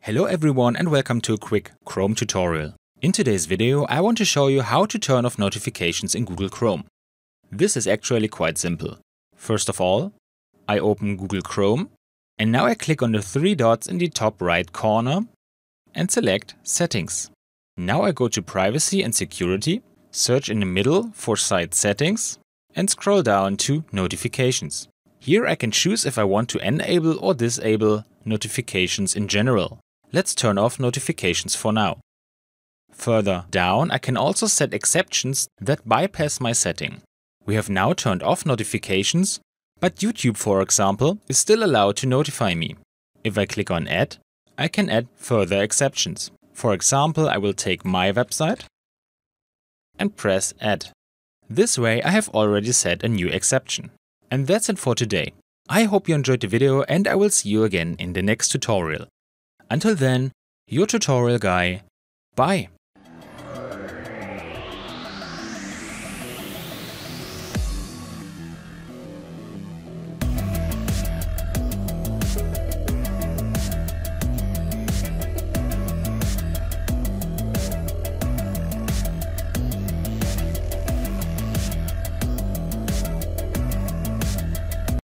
Hello everyone and welcome to a quick Chrome tutorial. In today's video I want to show you how to turn off notifications in Google Chrome. This is actually quite simple. First of all, I open Google Chrome and now I click on the three dots in the top right corner and select Settings. Now I go to Privacy and Security, search in the middle for Site Settings and scroll down to Notifications. Here I can choose if I want to enable or disable notifications in general. Let's turn off notifications for now. Further down, I can also set exceptions that bypass my setting. We have now turned off notifications, but YouTube, for example, is still allowed to notify me. If I click on Add, I can add further exceptions. For example, I will take my website and press Add. This way I have already set a new exception. And that's it for today. I hope you enjoyed the video and I will see you again in the next tutorial. Until then, your tutorial guy. Bye!